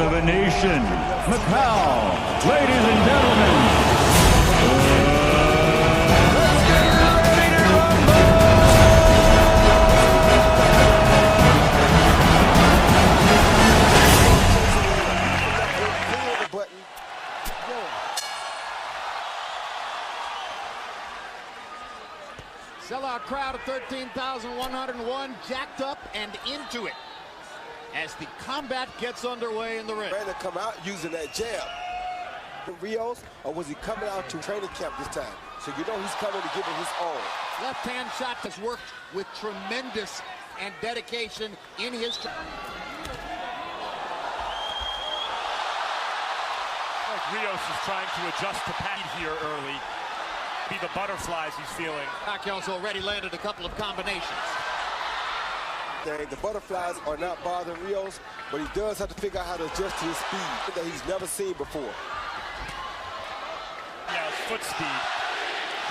of a nation, Pacquiao. Ladies and gentlemen, let's get ready to rumble! Sellout crowd of 13,101, jacked up and into it as the combat gets underway in the ring. Ready to come out using that jab. Rios, or was he coming out to training camp this time? So you know he's coming to give it his all. Left hand shot has worked with tremendous and dedication in his. Rios is trying to adjust to Pacquiao here early. Be the butterflies he's feeling. Pacquiao's already landed a couple of combinations. The butterflies are not bothering Rios, but he does have to figure out how to adjust to his speed that he's never seen before. Yeah, his foot speed.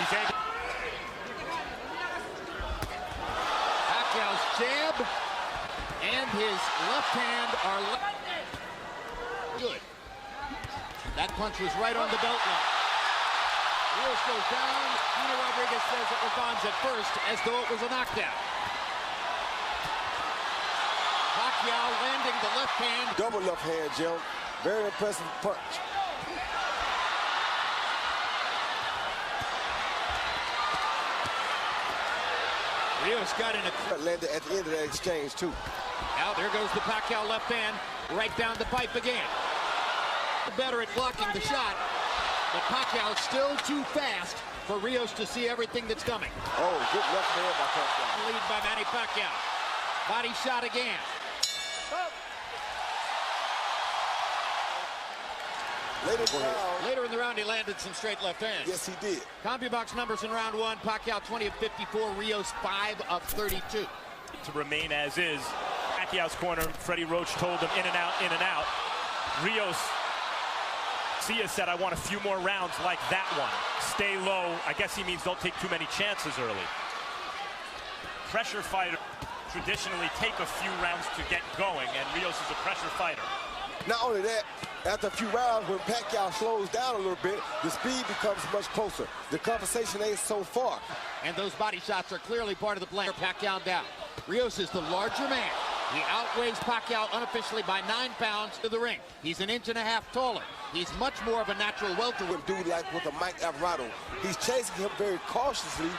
He's able. Pacquiao's jab and his left hand are good. That punch was right on the belt line. Rios goes down. Pina Rodriguez says it was Bonds at first, as though it was a knockdown. Pacquiao landing the left hand. Double left hand, Jim. Very impressive punch. Rios got in a... Landed at the end of that exchange, too. Now, there goes the Pacquiao left hand, right down the pipe again. Better at blocking the shot, but Pacquiao still too fast for Rios to see everything that's coming. Oh, good left hand by Pacquiao. Lead by Manny Pacquiao. Body shot again. Later in the round, he landed some straight left hands. Yes, he did. CompuBox numbers in round one: Pacquiao 20 of 54, Rios 5 of 32. To remain as is. Pacquiao's corner, Freddie Roach told him in and out, in and out. Rios, Sia said, I want a few more rounds like that one. Stay low. I guess he means don't take too many chances early. Pressure fighter traditionally take a few rounds to get going, and Rios is a pressure fighter. Not only that, after a few rounds, when Pacquiao slows down a little bit, the speed becomes much closer. The conversation ain't so far. And those body shots are clearly part of the plan. Pacquiao down. Rios is the larger man. He outweighs Pacquiao unofficially by 9 pounds to the ring. He's an inch and a half taller. He's much more of a natural welterweight. Dude like with a Mike Alvarado. He's chasing him very cautiously,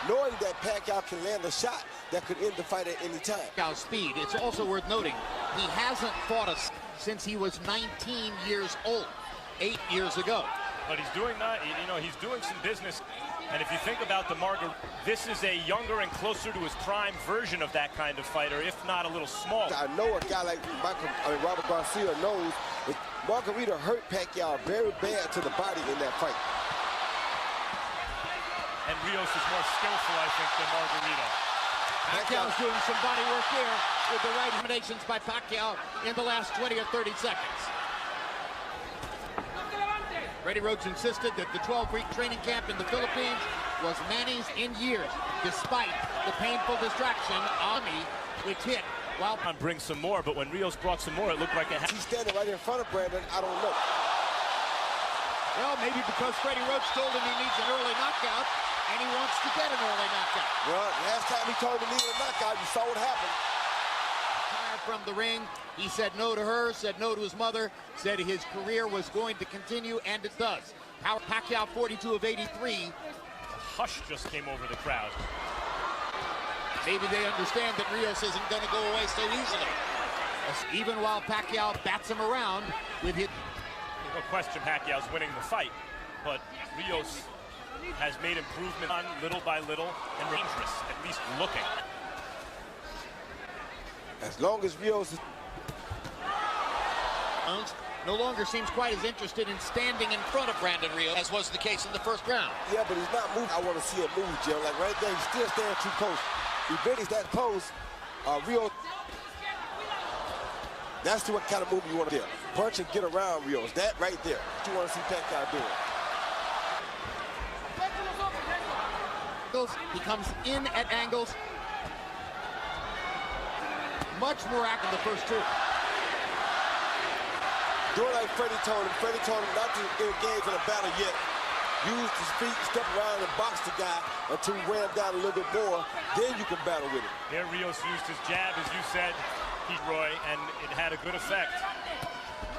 knowing that Pacquiao can land a shot that could end the fight at any time. Pacquiao's speed. It's also worth noting, he hasn't fought us since he was 19 years old, 8 years ago. But he's doing that, you know, he's doing some business. And if you think about the this is a younger and closer to his prime version of that kind of fighter, if not a little small. I know a guy like Robert Garcia knows that Margarita hurt Pacquiao very bad to the body in that fight. And Rios is more skillful, I think, than Margarita. Pacquiao's doing some body work here with the right combinations by Pacquiao in the last 20 or 30 seconds. Freddie Roach insisted that the 12-week training camp in the Philippines was Manny's in years, despite the painful distraction on me, which hit while... Bring some more, but when Rios brought some more, it looked like a... He's standing right in front of Brandon, I don't know. Well, maybe because Freddie Roach told him he needs an early knockout, and he wants to get an early knockout. Well, last time he told him he needed a knockout, you saw what happened. From the ring, he said no to her, said no to his mother, said his career was going to continue, and it does. Pacquiao 42 of 83. A hush just came over the crowd. Maybe they understand that Rios isn't going to go away so easily. Even while Pacquiao bats him around with his... No question Pacquiao's winning the fight, but Rios has made improvement on little by little and dangerous, at least looking. As long as Rios is... no longer seems quite as interested in standing in front of Brandon Rios as was the case in the first round. Yeah, but he's not moving. I want to see him move, Joe. Like right there, he's still standing too close. He benches that close. Rios... That's what kind of move you want to do. Punch and get around Rios. That right there. What you want to see Pacquiao doing. He comes in at angles. Much more active than the first two. doing like Freddie told him not to engage in a battle yet. Use his feet, step around and box the guy until he wear him down a little bit more. Then you can battle with him. There, Rios used his jab, as you said, Roy, and it had a good effect.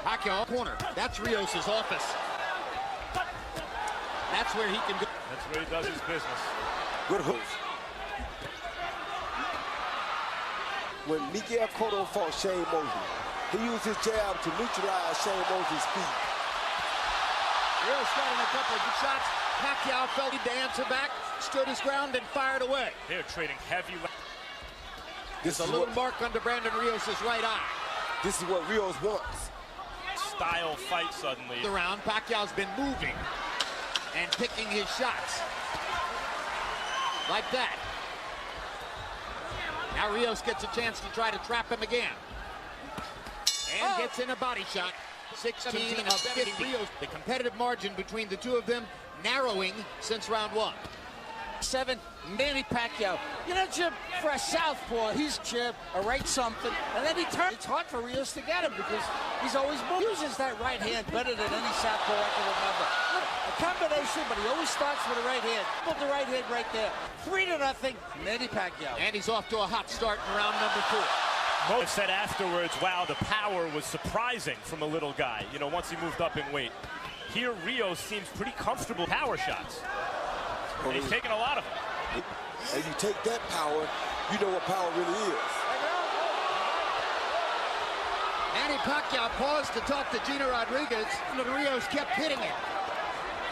Pacquiao corner. That's Rios' office. That's where he can go. That's where he does his business. Good hooks. When Miguel Cotto fought Shane Mosley, he used his jab to neutralize Shane Mosley's speed. Rios got in a couple of good shots. Pacquiao felt he to answer back, stood his ground, and fired away. They're trading heavy. There's a little mark under Brandon Rios' right eye. This is what Rios wants. Style fight suddenly. The round, Pacquiao's been moving and picking his shots. Like that. Now Rios gets a chance to try to trap him again. And gets in a body shot. 16 of 50. Rios. The competitive margin between the two of them narrowing since round one. 7, Manny Pacquiao. You know, Jim, for a southpaw, he's Jim, a right something, and then he turns. It's hard for Rios to get him because he's always uses that right hand better than any southpaw I can remember. A combination, but he always starts with the right hand. Put the right hand right there. 3-0, Manny Pacquiao. And he's off to a hot start in round number 4. Mo said afterwards, wow, the power was surprising from a little guy, you know, once he moved up in weight. Here, Rios seems pretty comfortable power shots. And he's taking a lot of them. And you take that power, you know what power really is. Manny Pacquiao paused to talk to Gina Rodriguez, and Rios kept hitting it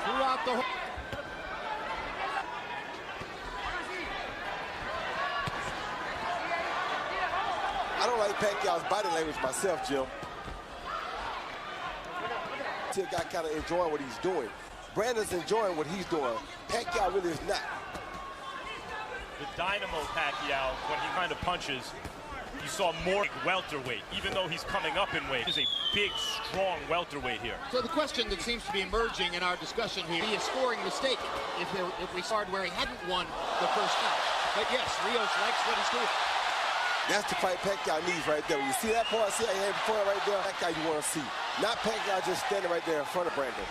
throughout the whole. I don't like Pacquiao's body language myself, Jim. See a guy kind of enjoying what he's doing. Brandon's enjoying what he's doing. Pacquiao really is not. The dynamo Pacquiao, when he kind of punches, you saw more welterweight, even though he's coming up in weight. He's a big, strong welterweight here. So the question that seems to be emerging in our discussion here, be a scoring mistake if we started where he hadn't won the first round. But yes, Rios likes what he's doing. That's the fight Pacquiao needs right there. When you see that part, see how he had before right there? That guy you want to see. Not Pacquiao just standing right there in front of Brandon.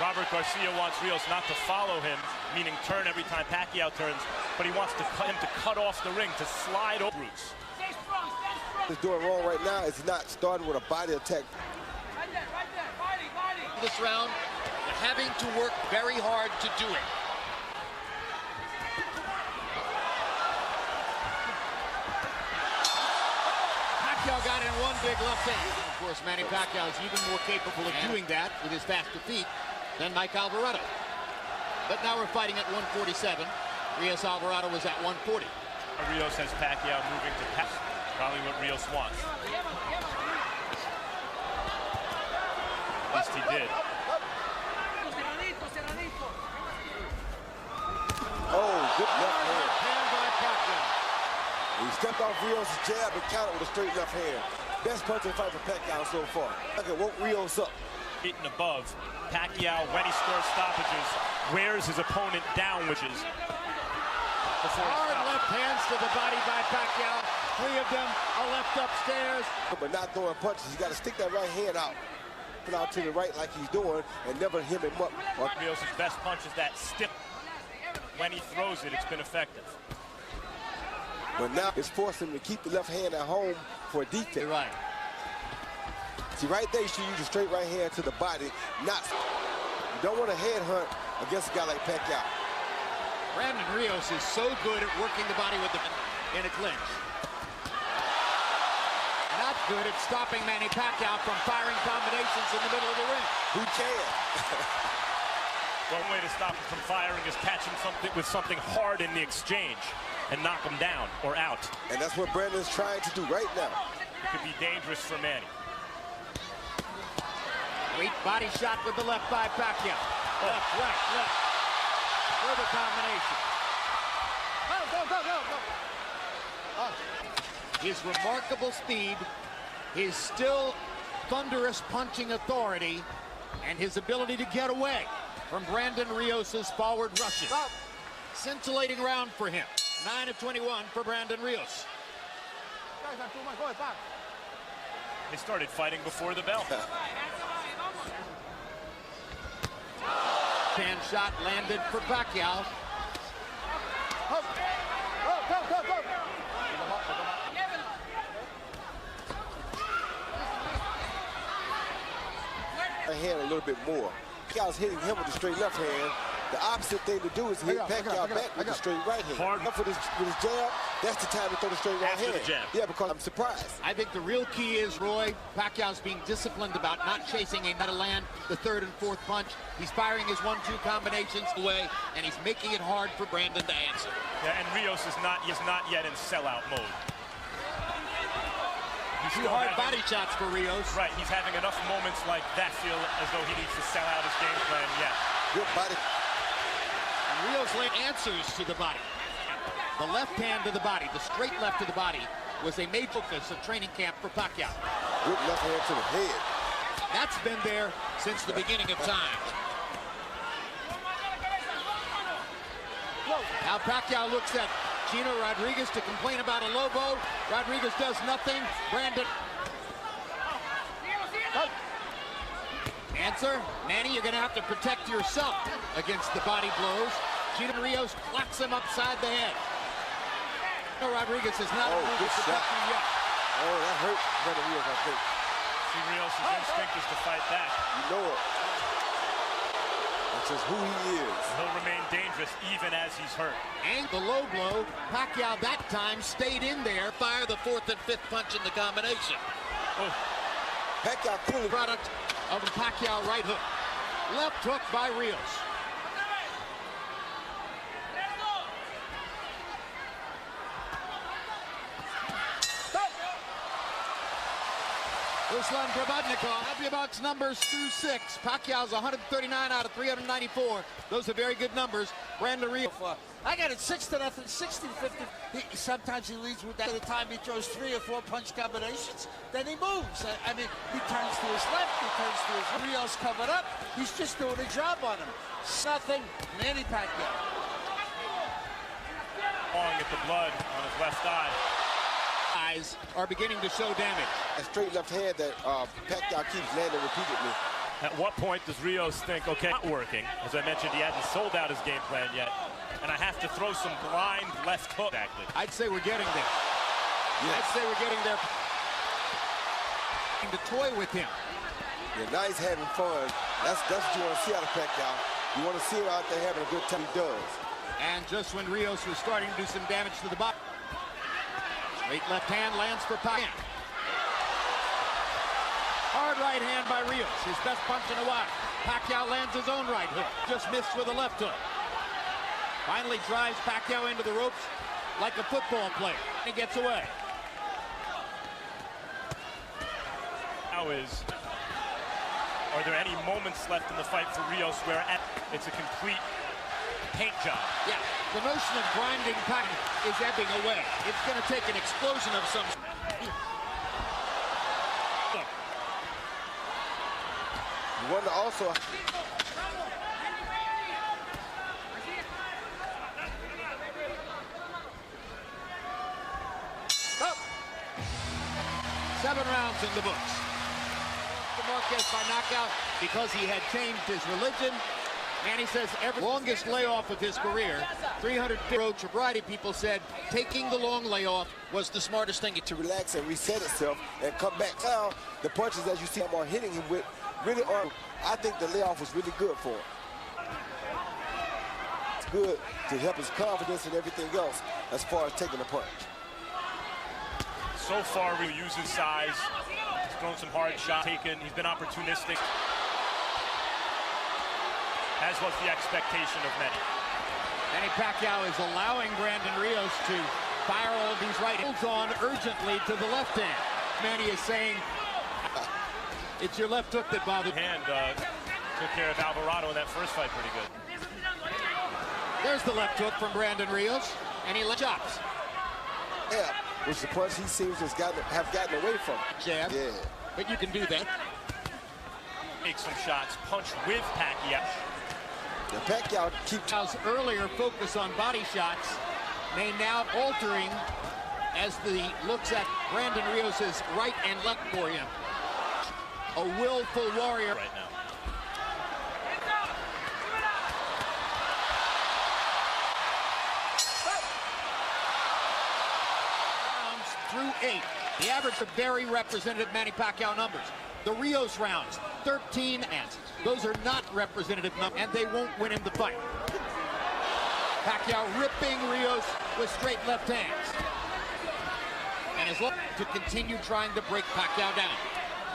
Robert Garcia wants Rios not to follow him, meaning turn every time Pacquiao turns, but he wants him to cut off the ring, to slide over routes. What he's doing wrong right now is not starting with a body attack. This round, having to work very hard to do it. Pacquiao got in one big left hand. Of course, Manny Pacquiao is even more capable of doing that with his faster feet than Mike Alvarado. But now we're fighting at 147. Rios Alvarado was at 140. Rios has Pacquiao moving to pass. Probably what Rios wants. At least he did. Oh, good left hand. Hand by Pacquiao. He stepped off Rios' jab and countered with a straight left hand. Best punching fight for Pacquiao so far. Okay, woke Rios up. Hitting above. Pacquiao, when he scores stoppages, wears his opponent down, which is hard left hands to the body by Pacquiao. 3 of them are left upstairs. But not throwing punches. You got to stick that right hand out. Put out to the right like he's doing and never hem him up. Rios' best punch is that stiff. When he throws it, it's been effective. But now it's forcing him to keep the left hand at home for a defense. You're right. See, right there, you should use a straight right hand to the body. You don't want to headhunt against a guy like Pacquiao. Brandon Rios is so good at working the body with in a clinch. Not good at stopping Manny Pacquiao from firing combinations in the middle of the ring. Who can? One way to stop him from firing is catch him with something hard in the exchange and knock him down or out. And that's what Brandon's trying to do right now. It could be dangerous for Manny. Great body shot with the left by Pacquiao. Left, right, left. Further combination. Go. His remarkable speed, his still thunderous punching authority, and his ability to get away from Brandon Rios' forward rushes. Scintillating round for him. 9 of 21 for Brandon Rios. They started fighting before the bell. Hand shot landed for Pacquiao. Hand a little bit more. Pacquiao's hitting him with the straight left hand. The opposite thing to do is hit Pacquiao back with the straight right hand. Hard. With his jab, that's the time to throw the straight right hand. The jab. Yeah, because I'm surprised. I think the real key is, Roy, Pacquiao's being disciplined about not chasing a to land the third and fourth punch. He's firing his 1-2 combinations away, and he's making it hard for Brandon to answer. Yeah, and Rios is not yet in sellout mode. Two hard body shots for Rios. Right, he's having enough moments like that feel as though he needs to sell out his game plan yet. Good body. And Rios laid answers to the body. The left hand to the body, the straight left to the body, was a major focus of training camp for Pacquiao. Good left hand to the head. That's been there since the beginning of time. Now Pacquiao looks at Gino Rodriguez to complain about a Lobo. Rodriguez does nothing. Brandon. Answer, Manny, you're going to have to protect yourself against the body blows. Gino Rios clacks him upside the head. Gino Rodriguez is not able to protect you yet. Oh, that hurt Brandon Rios, I think. See, Rios' instinct is to fight back. You know it. That's just who he is. He'll remain dangerous even as he's hurt. And the low blow, Pacquiao that time stayed in there, fire the fourth and fifth punch in the combination. Oh. Pacquiao clearly product of the Pacquiao right hook. Left hook by Rios. Ruslan Krabadnikov, Mayabang's numbers through 6. Pacquiao's 139 out of 394. Those are very good numbers. Brandon Rios. I got it 6-0, 60-50. Sometimes he leads with that. At the time he throws 3 or 4 punch combinations, then he moves. I mean, he turns to his left, he turns to his Rios covered up. He's just doing a job on him. Nothing, Manny Pacquiao. Pawing at the blood on his left eye. Eyes are beginning to show damage. A straight left hand that Pacquiao keeps landing repeatedly. At what point does Rios think, okay, not working? As I mentioned, he hasn't sold out his game plan yet. And I have to throw some blind left hook. Exactly. I'd say we're getting there. Yes. I'd say we're getting there. To toy with him. Yeah, now he's having fun. That's what you want to see out of Pacquiao. You want to see him out there having a good time. He does. And just when Rios was starting to do some damage to the body. Straight left hand lands for Pacquiao. Hard right hand by Rios, his best punch in a while. Pacquiao lands his own right hook, just missed with a left hook. Finally drives Pacquiao into the ropes like a football player. He gets away. Now are there any moments left in the fight for Rios where it's a complete paint job? Yeah, the notion of grinding Pacquiao is ebbing away. It's going to take an explosion of some. You wonder also. Oh. 7 rounds in the books. Marquez by knockout because he had changed his religion. And he says every longest layoff of his career, 300 roach. A variety of people said taking the long layoff was the smartest thing. To relax and reset itself and come back. Now, the punches as you see him are hitting him with really are. I think the layoff was really good for him. It's good to help his confidence and everything else as far as taking a punch. So far, he uses size. He's thrown some hard shots. He's been opportunistic. As was the expectation of many. Manny Pacquiao is allowing Brandon Rios to fire all of these right hands on urgently to the left hand. Manny is saying, it's your left hook that bothered. Hand took care of Alvarado in that first fight pretty good. There's the left hook from Brandon Rios, and he chops. Yeah, which the punch he seems to have gotten away from. Jab. Yeah. But you can do that. Make some shots, punch with Pacquiao. The Pacquiao keeps Pacquiao's earlier focus on body shots may now altering as the looks at Brandon Rios' right and left for him. A willful warrior right now. Rounds through 8. The average of very representative Manny Pacquiao numbers. The Rios rounds, 13 and those are not representative numbers, and they won't win him the fight. Pacquiao ripping Rios with straight left hands. And is looking to continue trying to break Pacquiao down.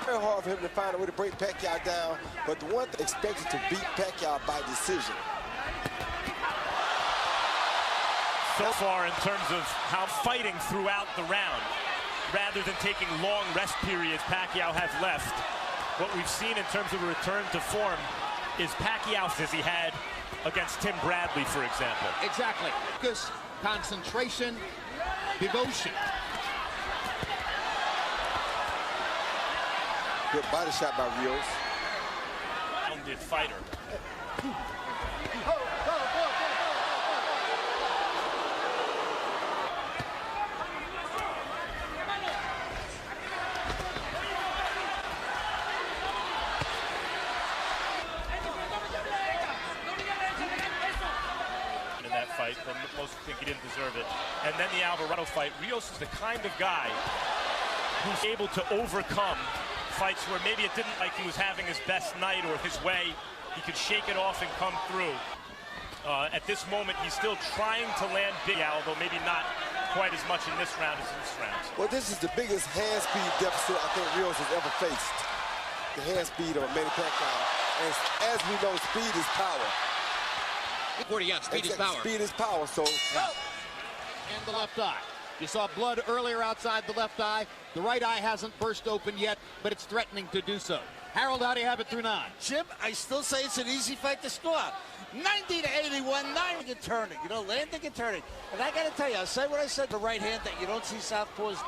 Very hard for him to find a way to break Pacquiao down, but the one thing expected to beat Pacquiao by decision. So far in terms of how fighting throughout the round, rather than taking long rest periods Pacquiao has left, what we've seen in terms of a return to form is Pacquiao as he had against Tim Bradley, for example. Exactly. Focus, concentration, devotion. Good body shot by Rios. Rounded fighter. Fight, but most think he didn't deserve it. And then the Alvarado fight. Rios is the kind of guy who's able to overcome fights where maybe it didn't like he was having his best night or his way. He could shake it off and come through. At this moment, he's still trying to land big, although maybe not quite as much in this round as in this round. Well, this is the biggest hand speed deficit I think Rios has ever faced. The hand speed of Manny Pacquiao. And as we know, speed is power. 40, yeah, speed is power. Speed is power, so. Yeah. And the left eye. You saw blood earlier outside the left eye. The right eye hasn't burst open yet, but it's threatening to do so. Harold, how do you have it through 9? Jim, I still say it's an easy fight to score. 90-81, 9 and turning. You know, landing and turning. And I got to tell you, I said what I said, the right hand that you don't see southpaws.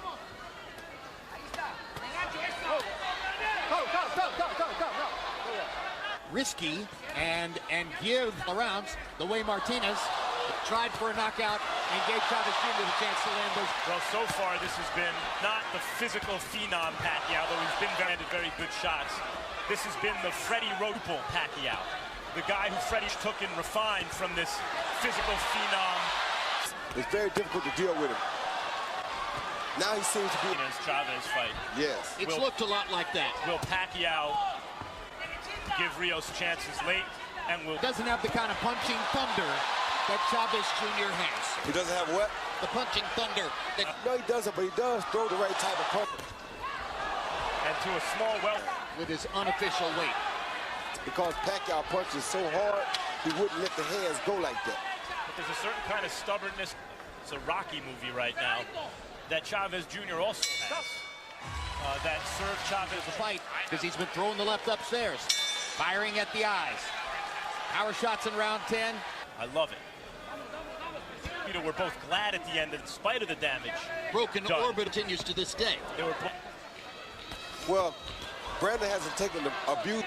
Risky and give the rounds the way Martinez tried for a knockout and gave Chavez Jr. the chance to land those. Well, so far this has been not the physical phenom Pacquiao, though he's been very good shots. This has been the Freddie Roach Pacquiao, the guy who Freddie took and refined from this physical phenom. It's very difficult to deal with him. Now he seems to be in his Chavez fight. Yes. It's looked a lot like that. Will Pacquiao give Rios chances late, and will doesn't have the kind of punching thunder that Chavez Jr. has. He doesn't have what? The punching thunder. No, he doesn't, but he does throw the right type of punch. And to a small well with his unofficial weight. Because Pacquiao punches so hard, he wouldn't let the hands go like that. But there's a certain kind of stubbornness. It's a Rocky movie right now that Chavez Jr. also has. That served Chavez a fight because he's been throwing the left upstairs. Firing at the eyes. Power shots in round 10. I love it. You know, we're both glad at the end, in spite of the damage. Broken orbit continues to this day. They were well, Brandon hasn't taken the abuse.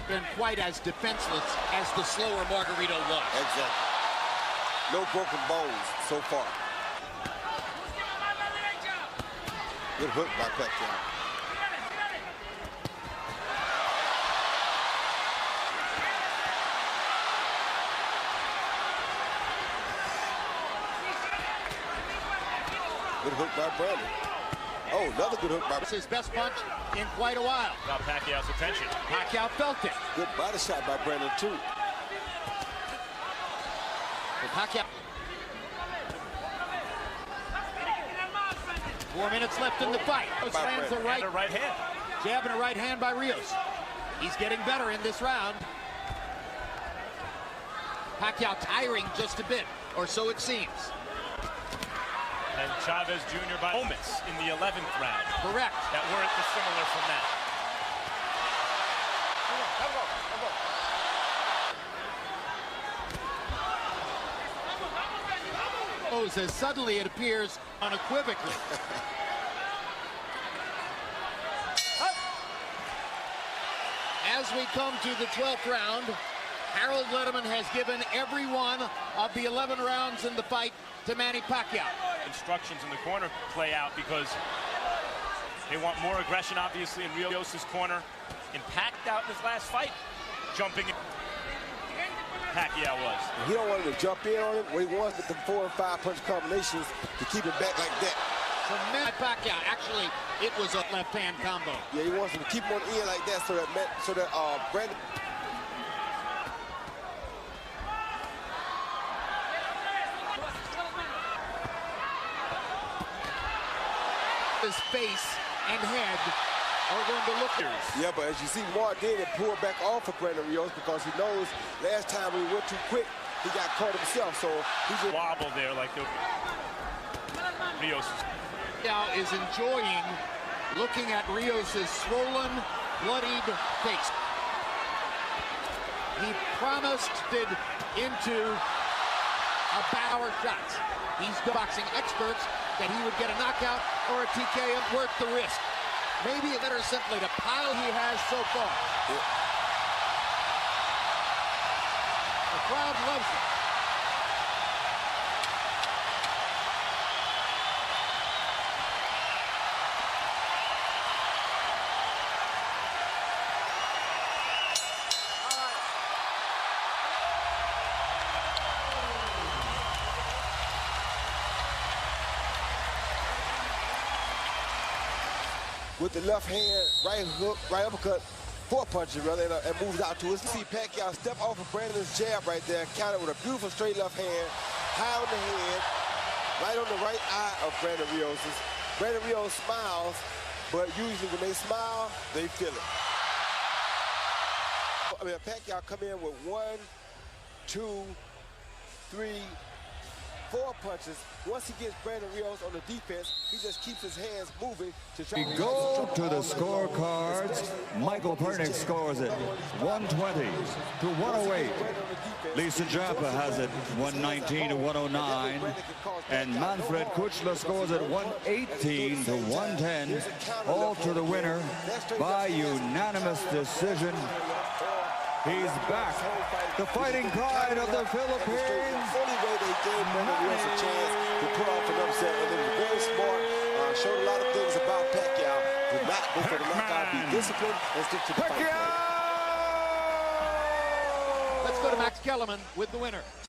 Been quite as defenseless as the slower Margarito was. Exactly. No broken bones so far. Good hook by Pacquiao. Good hook by Brandon. Oh, another good hook by... It's his best punch in quite a while. Got Pacquiao's attention. Pacquiao felt it. Good body shot by Brandon, too. Well, Pacquiao. 4 minutes left in the fight. Slams the right hand. Jab and a right hand by Rios. He's getting better in this round. Pacquiao tiring just a bit, or so it seems. And Chavez Jr. by moments in the 11th round. Correct. That weren't dissimilar from that. As suddenly it appears unequivocally. As we come to the 12th round, Harold Letterman has given every one of the 11 rounds in the fight to Manny Pacquiao. Instructions in the corner play out because they want more aggression, obviously, in Rios' corner. And Pacquiao in his last fight, jumping in. Pacquiao was. He don't want him to jump in on him. What he wants with the 4 and 5 punch combinations to keep him back like that. So Manny Pacquiao, actually, it was a left-hand combo. Yeah, he wants him to keep him on the end like that so that Brandon. His face and head are going to look here. Yeah, but as you see, Mark did pull back off of Brandon Rios because he knows last time we went too quick, he got caught himself. So he's just Wobble there like the Rios. Now is enjoying looking at Rios' swollen, bloodied face. He promised it into a power shot. These boxing experts that he would get a knockout or a TKO worth the risk. Maybe better simply the pile he has so far. Yeah. The crowd loves it. with the left hand, right hook, right uppercut, 4 punches rather, and moves out to his. See Pacquiao step off of Brandon's jab right there, counter with a beautiful straight left hand, high on the head, right on the right eye of Brandon Rios. Brandon Rios smiles, but usually when they smile, they feel it. I mean, Pacquiao come in with 1, 2, 3, 4 punches. Once he gets Brandon Rios on the defense, he just keeps his hands moving to try We go to the scorecards. Michael Pernick scores it 120 to 108. Lisa Japa has it 119 to 109. And Manfred Kuchler scores it 118 to 110. All to the winner by unanimous decision. He's back, the fighting pride of the Philippines. The only way they gave Brandon Rios a chance to put off an upset, and it was very smart. Showed a lot of things about Pacquiao. Did not go for the knockout, be disciplined, and stick to the fight plan. Let's go to Max Kellerman with the winner.